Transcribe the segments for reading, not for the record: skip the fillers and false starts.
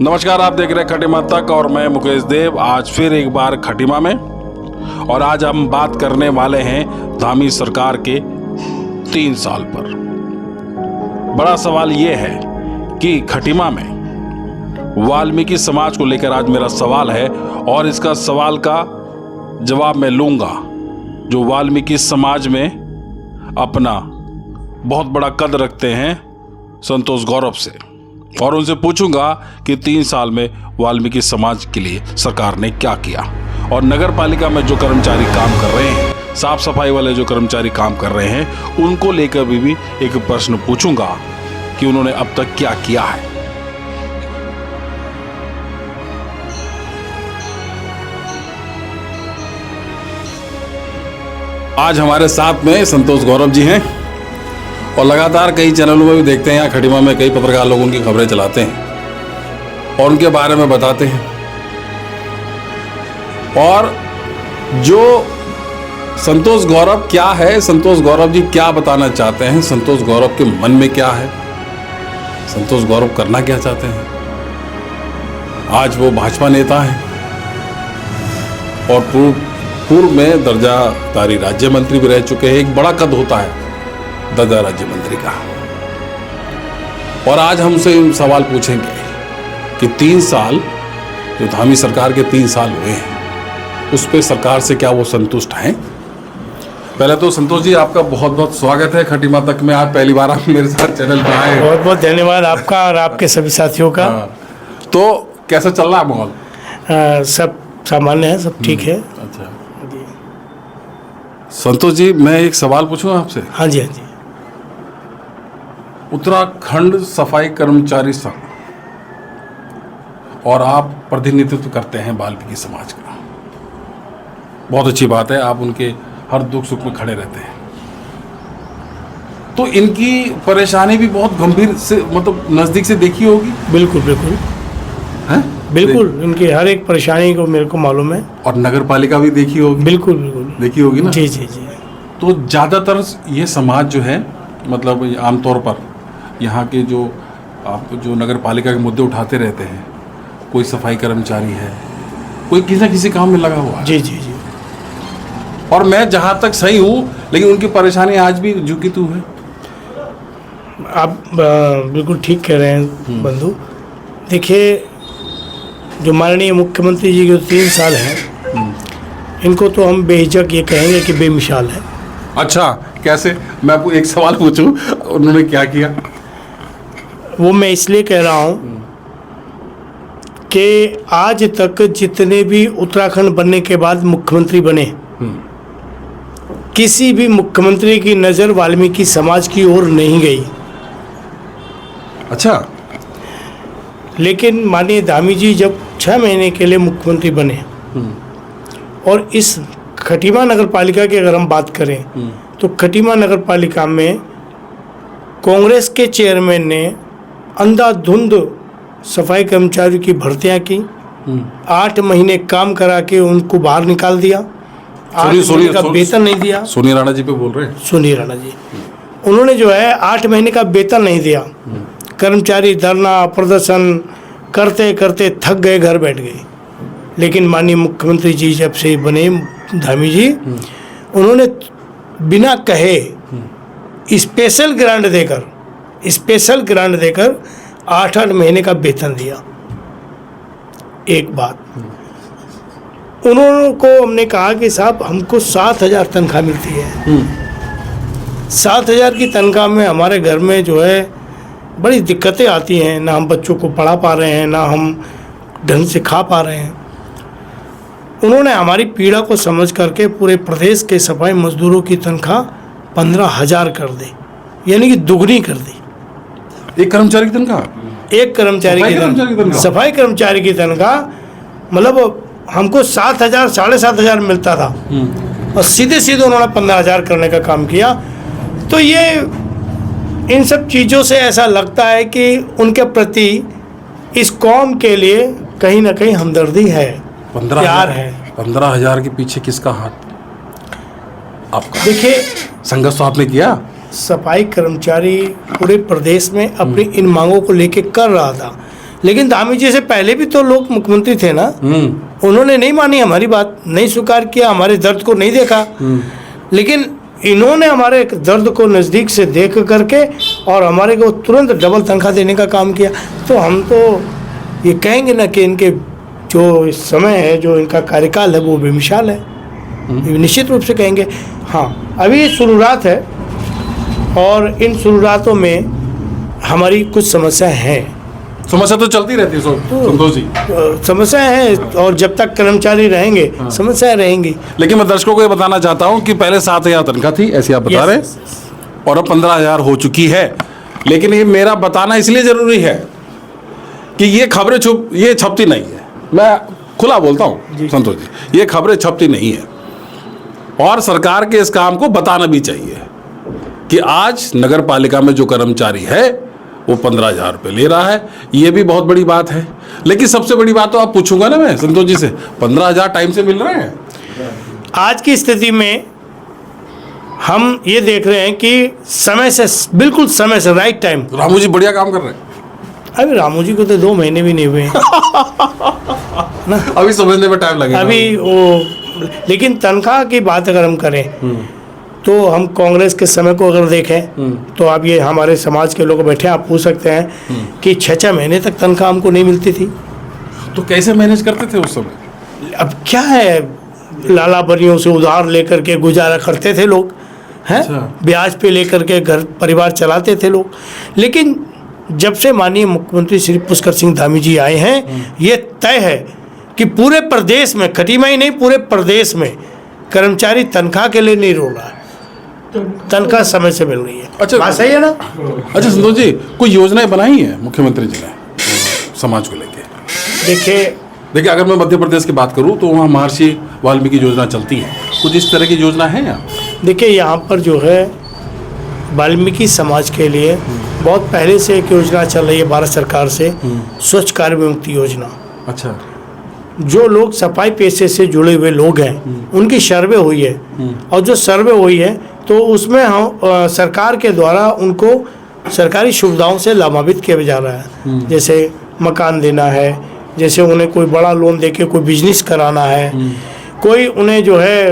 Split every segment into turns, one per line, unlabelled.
नमस्कार, आप देख रहे हैं खटीमा तक और मैं मुकेश देव। आज फिर एक बार खटीमा में, और आज हम बात करने वाले हैं धामी सरकार के 3 साल पर। बड़ा सवाल ये है कि खटीमा में वाल्मीकि समाज को लेकर आज मेरा सवाल है, और इसका सवाल का जवाब मैं लूंगा जो वाल्मीकि समाज में अपना बहुत बड़ा कद रखते हैं संतोष गौरव से, और उनसे पूछूंगा कि 3 साल में वाल्मीकि समाज के लिए सरकार ने क्या किया, और नगर पालिका में जो कर्मचारी काम कर रहे हैं, साफ सफाई वाले जो कर्मचारी काम कर रहे हैं, उनको लेकर भी एक प्रश्न पूछूंगा कि उन्होंने अब तक क्या किया है। आज हमारे साथ में संतोष गौरव जी हैं, और लगातार कई चैनलों में भी देखते हैं, यहाँ खटीमा में कई पत्रकार लोग उनकी खबरें चलाते हैं और उनके बारे में बताते हैं। और जो संतोष गौरव क्या है, संतोष गौरव जी क्या बताना चाहते हैं, संतोष गौरव के मन में क्या है, संतोष गौरव करना क्या चाहते हैं। आज वो भाजपा नेता हैं और पूर्व में दर्जाधारी राज्य मंत्री भी रह चुके हैं। एक बड़ा कद होता है दर्जा राज्य मंत्री का। और आज हमसे सवाल पूछेंगे कि 3 साल जो धामी सरकार के 3 साल हुए हैं, उस पे सरकार से क्या वो संतुष्ट हैं। पहले तो संतोष जी, आपका बहुत बहुत स्वागत है खटीमा तक में। आज पहली बार आप मेरे साथ चैनल पे आए।
बहुत बहुत धन्यवाद आपका और आपके सभी साथियों का।
तो कैसा चल रहा है माहौल?
सब सामान्य है, सब ठीक है।
अच्छा संतोष जी, मैं एक सवाल पूछूं आपसे।
हाँ जी, हाँ जी।
उत्तराखंड सफाई कर्मचारी संघ, और आप प्रतिनिधित्व करते हैं वाल्मीकि समाज का। बहुत अच्छी बात है, आप उनके हर दुख सुख में खड़े रहते हैं। तो इनकी परेशानी भी बहुत गंभीर से, मतलब नजदीक से देखी होगी।
बिल्कुल बिल्कुल
हैं?
बिल्कुल, इनकी हर एक परेशानी को मेरे को मालूम है।
और नगर पालिका भी देखी होगी।
बिल्कुल बिल्कुल
देखी होगी ना।
जी जी जी।
तो ज़्यादातर ये समाज जो है, मतलब आमतौर पर यहाँ के जो आप जो नगर पालिका के मुद्दे उठाते रहते हैं, कोई सफाई कर्मचारी है, कोई किसी न किसी काम में लगा हुआ है।
जी जी जी।
और मैं जहाँ तक सही हूँ, लेकिन उनकी परेशानी आज भी झुकी तू है।
आप बिल्कुल ठीक कह रहे हैं बंधु। देखिए, जो माननीय मुख्यमंत्री जी के 3 साल हैं, इनको तो हम बेहिचक ये कहेंगे कि बेमिसाल है।
अच्छा, कैसे? मैं आपको एक सवाल पूछूं, उन्होंने क्या किया?
वो मैं इसलिए कह रहा हूँ कि आज तक जितने भी उत्तराखंड बनने के बाद मुख्यमंत्री बने, किसी भी मुख्यमंत्री की नज़र वाल्मीकि समाज की ओर नहीं गई।
अच्छा।
लेकिन माननीय धामी जी जब 6 महीने के लिए मुख्यमंत्री बने, और इस खटीमा नगर पालिका की अगर हम बात करें, तो खटीमा नगर पालिका में कांग्रेस के चेयरमैन ने अंधाधुंध सफाई कर्मचारियों की भर्तियां की। 8 महीने काम करा के उनको बाहर निकाल दिया। 8 महीने का वेतन नहीं दिया।
सोनिया राणा जी पे बोल रहे हैं?
सोनिया राणा जी, उन्होंने जो है 8 महीने का वेतन नहीं दिया। कर्मचारी धरना प्रदर्शन करते करते थक गए, घर बैठ गए। लेकिन माननीय मुख्यमंत्री जी जब से बने धामी जी, उन्होंने बिना कहे स्पेशल ग्रांट देकर 8-8 महीने का वेतन दिया। एक बात उन्होंने को हमने कहा कि साहब, हमको 7,000 तनख्वाह मिलती है। 7,000 की तनख्वाह में हमारे घर में जो है बड़ी दिक्कतें आती हैं। ना हम बच्चों को पढ़ा पा रहे हैं, ना हम ढंग से खा पा रहे हैं। उन्होंने हमारी पीड़ा को समझ करके पूरे प्रदेश के सफाई मजदूरों की तनख्वाह 15,000 कर दी, यानी कि दुगनी कर दी।
एक कर्मचारी की तनख्वाह?
एक कर्मचारी की तनख्वाह, सफाई कर्मचारी की तनख्वाह, मतलब हमको 7,000 7,500 मिलता था, और सीधे सीधे उन्होंने 15,000 करने का काम किया। तो ये इन सब चीज़ों से ऐसा लगता है कि उनके प्रति इस कौम के लिए कहीं ना कहीं हमदर्दी है, प्यार है।
15,000 के पीछे किसका हाथ? आपका।
देखिए,
संघर्ष तो आपने किया।
सफाई कर्मचारी पूरे प्रदेश में अपनी इन मांगों को लेके कर रहा था, लेकिन धामी जी से पहले भी तो लोग मुख्यमंत्री थे ना, उन्होंने नहीं मानी हमारी बात, नहीं स्वीकार किया, हमारे दर्द को नहीं देखा। लेकिन इन्होंने हमारे दर्द को नज़दीक से देख करके और हमारे को तुरंत डबल तनख्वाह देने का काम किया। तो हम तो ये कहेंगे ना कि इनके जो समय है, जो इनका कार्यकाल है, वो बेमिसाल है, ये निश्चित रूप से कहेंगे। हाँ, अभी शुरुआत है और इन शुरुआतों में हमारी कुछ समस्याएं हैं।
समस्या तो चलती रहती है संतोष जी,
समस्याएं हैं, और जब तक कर्मचारी रहेंगे समस्याएं रहेंगी।
लेकिन मैं दर्शकों को ये बताना चाहता हूँ कि पहले 7,000 तनख्वाह थी, ऐसी आप बता रहे हैं, और अब 15,000 हो चुकी है। लेकिन ये मेरा बताना इसलिए जरूरी है कि ये खबरें ये छपती नहीं है। मैं खुला बोलता हूँ संतोष जी, ये खबरें छपती नहीं है, और सरकार के इस काम को बताना भी चाहिए कि आज नगर पालिका में जो कर्मचारी है वो 15,000 रुपये ले रहा है। ये भी बहुत बड़ी बात है। लेकिन सबसे बड़ी बात तो आप पूछूंगा ना मैं संतोष जी से, 15,000 टाइम से मिल रहे हैं?
आज की स्थिति में हम ये देख रहे हैं कि समय से, बिल्कुल समय से, राइट टाइम।
रामू जी बढ़िया काम कर रहे हैं।
अभी रामू जी को तो 2 महीने भी नहीं हुए हैं ना,
अभी समझने में टाइम लगेगा
अभी वो। लेकिन तनख्वाह की बात अगर हम करें तो हम कांग्रेस के समय को अगर देखें तो आप ये हमारे समाज के लोग बैठे आप पूछ सकते हैं कि 6-6 महीने तक तनख्वाह हमको नहीं मिलती थी।
तो कैसे मैनेज करते थे उस समय?
अब क्या है, लाला बनियों से उधार लेकर के गुजारा करते थे लोग, हैं?
अच्छा।
ब्याज पे लेकर के घर परिवार चलाते थे लोग। लेकिन जब से माननीय मुख्यमंत्री श्री पुष्कर सिंह धामी जी आए हैं, ये तय है कि पूरे प्रदेश में, खटीमा ही नहीं पूरे प्रदेश में कर्मचारी तनख्वाह के लिए नहीं रो रहा है, तनख्वाह समय से मिल रही है।
अच्छा,
बात सही है ना?
अच्छा संतोष जी, कोई योजनाएं बनाई है मुख्यमंत्री जी ने समाज को लेके? देखिए अगर मैं मध्य प्रदेश की बात करूं तो वहाँ महर्षि वाल्मीकि योजना चलती है, कुछ इस तरह की योजना है यहाँ?
देखिए यहाँ पर जो है वाल्मीकि समाज के लिए बहुत पहले से एक योजना चल रही है भारत सरकार से, स्वच्छ कार्य विमुक्ति योजना।
अच्छा।
जो लोग सफाई पेशे से जुड़े हुए लोग हैं उनकी सर्वे हुई है, और जो सर्वे हुई है तो उसमें हम सरकार के द्वारा उनको सरकारी सुविधाओं से लाभान्वित किया जा रहा है। जैसे मकान देना है, जैसे उन्हें कोई बड़ा लोन देके कोई बिजनेस कराना है, कोई उन्हें जो है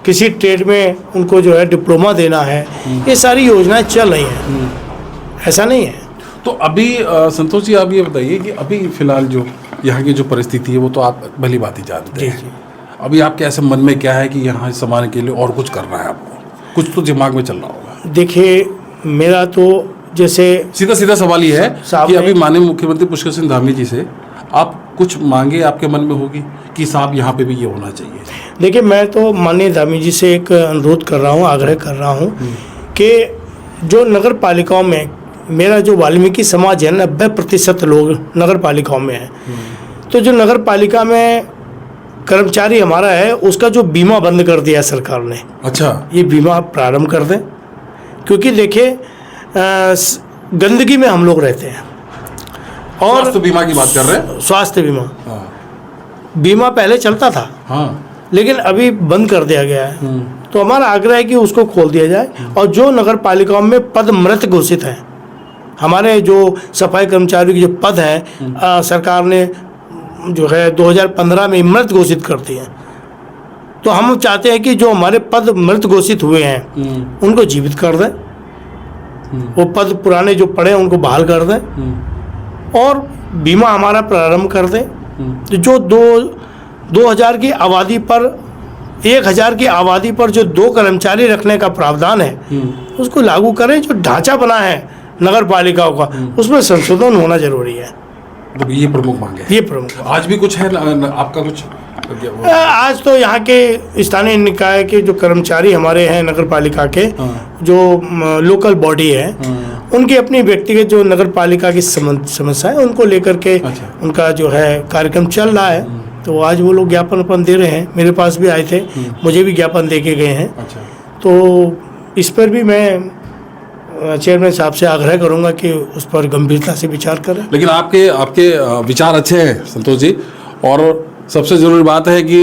किसी ट्रेड में उनको जो है डिप्लोमा देना है, ये सारी योजनाएं चल रही हैं, ऐसा नहीं है।
तो अभी संतोष जी आप ये बताइए कि अभी फिलहाल जो यहाँ की जो परिस्थिति है वो तो आप भली बात ही जानते हैं। अभी आपके ऐसे मन में क्या है कि यहाँ समाज के लिए और कुछ करना है आपको? कुछ तो दिमाग में चल रहा होगा।
देखिए मेरा तो जैसे
सीधा सवाल ये है कि अभी माननीय मुख्यमंत्री पुष्कर सिंह धामी जी से आप कुछ मांगे आपके मन में होगी कि साहब यहाँ पे भी ये होना चाहिए?
देखिए मैं तो माननीय धामी जी से एक अनुरोध कर रहा हूँ, आग्रह कर रहा हूँ कि जो नगर पालिकाओं में मेरा जो वाल्मीकि समाज है 90% लोग नगर पालिकाओं में है, तो जो नगर पालिका में कर्मचारी हमारा है उसका जो बीमा बंद कर दिया है सरकार ने।
अच्छा।
ये बीमा प्रारंभ कर दें, क्योंकि देखिए गंदगी में हम लोग रहते हैं। और
स्वास्थ्य बीमा की बात कर रहे हैं?
स्वास्थ्य बीमा,
हाँ।
बीमा पहले चलता था,
हाँ,
लेकिन अभी बंद कर दिया गया है। तो हमारा आग्रह है कि उसको खोल दिया जाए, और जो नगर पालिकाओं में पद मृत घोषित हैं, हमारे जो सफाई कर्मचारियों के जो पद हैं सरकार ने जो है 2015 में मृत घोषित कर दिए हैं। तो हम चाहते हैं कि जो हमारे पद मृत घोषित हुए हैं उनको जीवित कर दें, वो पद पुराने जो पड़े हैं उनको बहाल कर दें, और बीमा हमारा प्रारंभ कर दें। जो 2000 की आबादी पर 1000 की आबादी पर जो 2 कर्मचारी रखने का प्रावधान है उसको लागू करें। जो ढांचा बना है नगर पालिकाओं का उसमें संशोधन होना जरूरी है।
तो ये प्रमुख मांग है।
ये प्रमुख
आज भी कुछ है आपका कुछ?
आज तो यहाँ के स्थानीय निकाय के जो कर्मचारी हमारे हैं नगर पालिका के, जो लोकल बॉडी है, उनकी अपनी व्यक्तिगत जो नगर पालिका की समस्या है उनको लेकर के उनका जो है कार्यक्रम चल रहा है। तो आज वो लोग ज्ञापन अपन दे रहे हैं, मेरे पास भी आए थे, मुझे भी ज्ञापन दे के गए हैं। तो इस पर भी मैं चेयरमैन साहब से आग्रह करूंगा कि उस पर गंभीरता से विचार करें।
लेकिन आपके विचार अच्छे हैं संतोष जी, और सबसे ज़रूरी बात है कि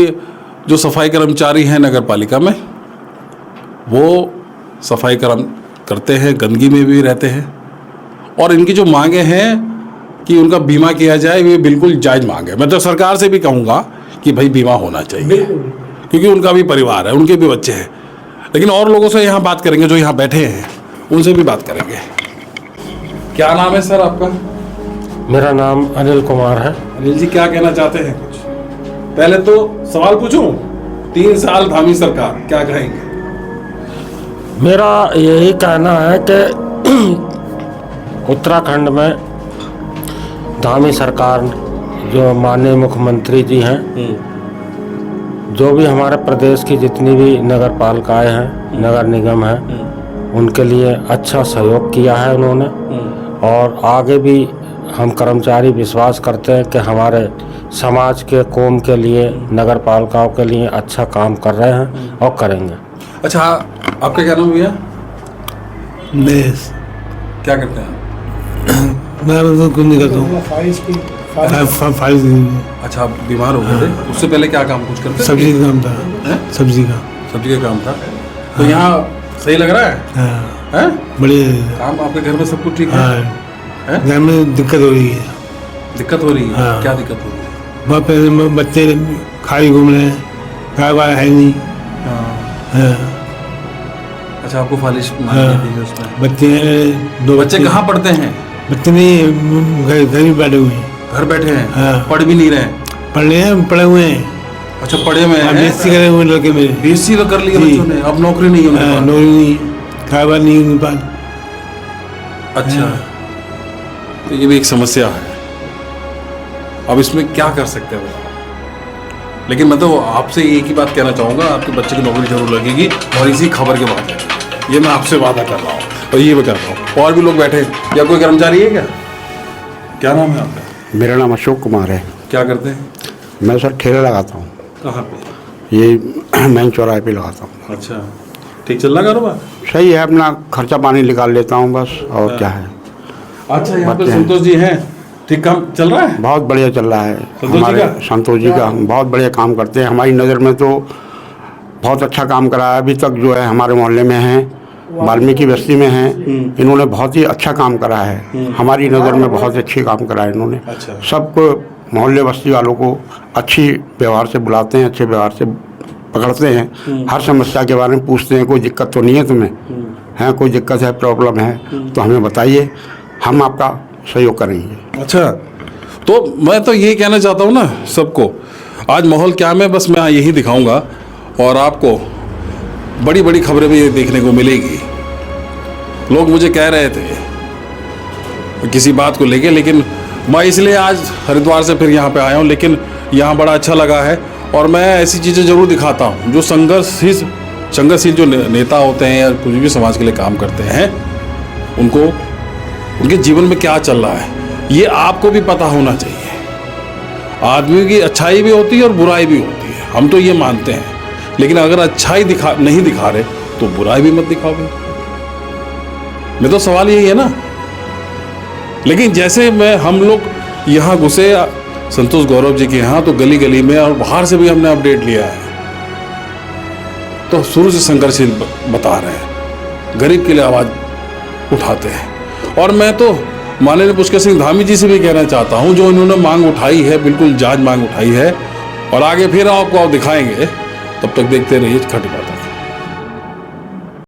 जो सफाई कर्मचारी हैं नगर पालिका में वो सफाई कर्म करते हैं, गंदगी में भी रहते हैं, और इनकी जो मांगे हैं कि उनका बीमा किया जाए, ये बिल्कुल जायज़ मांग है। मैं तो सरकार से भी कहूँगा कि भाई बीमा होना चाहिए, क्योंकि उनका भी परिवार है, उनके भी बच्चे हैं। लेकिन और लोगों से यहाँ बात करेंगे जो यहाँ बैठे हैं, उनसे भी बात करेंगे। क्या नाम है सर आपका?
मेरा नाम अनिल कुमार है।
अनिल जी, क्या कहना चाहते हैं कुछ? पहले तो सवाल पूछूं, 3 साल धामी सरकार, क्या कहेंगे?
मेरा यही कहना है कि उत्तराखंड में धामी सरकार, जो माननीय मुख्यमंत्री जी हैं, जो भी हमारे प्रदेश की जितनी भी नगर पालिकाएँ हैं, नगर निगम हैं, उनके लिए अच्छा सहयोग किया है उन्होंने। और आगे भी हम कर्मचारी विश्वास करते हैं कि हमारे समाज के कौम के लिए, नगर पालिकाओं के लिए अच्छा काम कर रहे हैं और करेंगे।
अच्छा, आपका क्या नाम भैया? क्या करते हैं?
मैं तो कुछ नहीं करता हूँ।
अच्छा, आप बीमार हो गए थे, उससे पहले क्या काम कुछ करते थे?
सब्जी का काम था। सब्जी का
काम था। तो यहाँ सही लग रहा है?
हाँ,
हैं?
बढ़िया
काम आपके घर में सब कुछ ठीक है?
हाँ, घर में दिक्कत हो रही है।
दिक्कत हो रही है?
हाँ।
क्या दिक्कत हो रही है?
बहुत पैसे बच्चे खाली घूम रहे हैं, गाय वाय है नहीं। हाँ,
अच्छा, आपको फालिश
हाँ।
मांगी थी उसमें?
बच्चे हैं, 2
बच्चे कहाँ पढ़ते हैं?
बच्चे नहीं, घर ही बैठे हुए हैं।
घर बैठे हैं?
हाँ।
पढ़ भी नहीं रहे हैं?
पढ़ रहे हैं, पढ़े हुए हैं।
अच्छा, पढ़े में हैं?
बीएससी करे हुए लड़के मेरे।
बीएससी तो कर लिया
जी।
बच्चों ने, अब नौकरी नहीं है उनके
हाँ,
पास।
नौकरी नहीं, खाया नहीं उनके पास।
अच्छा, तो ये भी एक समस्या है। अब इसमें क्या कर सकते हैं? लेकिन मैं तो आपसे एक ही बात कहना चाहूँगा, आपके बच्चे की नौकरी जरूर लगेगी, और इसी खबर के बाद है। ये मैं आपसे वादा कर रहा हूँ, और ये मैं कर रहा हूँ। और भी लोग बैठे हैं, या कोई कर्मचारी है क्या? क्या नाम है आपका?
मेरा नाम अशोक कुमार है।
क्या करते हैं?
मैं सर ठेला लगाता हूँ,
कहाँ पे?
ये मैन चौराहे पे लगाता हूँ।
अच्छा, ठीक चल रहा कारोबार?
सही है, अपना खर्चा पानी निकाल लेता हूँ बस, और क्या है।
अच्छा, यहाँ पे
बच्चे हैं।
संतोष जी हैं, ठीक काम चल रहा है?
बहुत बढ़िया चल रहा है।
संतोष जी
हमारे
का?
संतोष जी का बहुत बढ़िया काम करते हैं। हमारी नज़र में तो बहुत अच्छा काम करा है अभी तक। जो है हमारे मोहल्ले में हैं, वाल्मीकि बस्ती में हैं, इन्होंने बहुत ही अच्छा काम करा है। हमारी नज़र में बहुत अच्छी काम करा है इन्होंने।
अच्छा।
सबको, मोहल्ले बस्ती वालों को अच्छी व्यवहार से बुलाते हैं, अच्छे व्यवहार से पकड़ते हैं। हर समस्या के बारे में पूछते हैं, कोई दिक्कत तो नहीं है तुम्हें, है कोई दिक्कत है, प्रॉब्लम है तो हमें बताइए, हम आपका सहयोग करेंगे।
अच्छा, तो मैं तो यही कहना चाहता हूँ ना सबको, आज माहौल क्या है बस मैं यही दिखाऊंगा, और आपको बड़ी बड़ी खबरें भी देखने को मिलेगी। लोग मुझे कह रहे थे किसी बात को लेके, लेकिन मैं इसलिए आज हरिद्वार से फिर यहाँ पे आया हूँ। लेकिन यहाँ बड़ा अच्छा लगा है, और मैं ऐसी चीज़ें ज़रूर दिखाता हूँ जो संघर्षशील जो नेता होते हैं या कुछ भी समाज के लिए काम करते हैं, उनको उनके जीवन में क्या चल रहा है ये आपको भी पता होना चाहिए। आदमी की अच्छाई भी होती है और बुराई भी होती है, हम तो ये मानते हैं। लेकिन अगर अच्छाई नहीं दिखा रहे तो बुराई भी मत दिखाओ। मैं तो सवाल यही है ना। लेकिन जैसे हम लोग यहाँ घुसे संतोष गौरव जी के यहाँ, तो गली गली में और बाहर से भी हमने अपडेट लिया है, तो शुरू से संघर्षशील बता रहे हैं, गरीब के लिए आवाज़ उठाते हैं। और मैं तो माननीय पुष्कर सिंह धामी जी से भी कहना चाहता हूँ, जो इन्होंने मांग उठाई है, बिल्कुल जायज़ मांग उठाई है, और आगे फिर आपको दिखाएंगे। तब तक देखते रहिए खटीमा।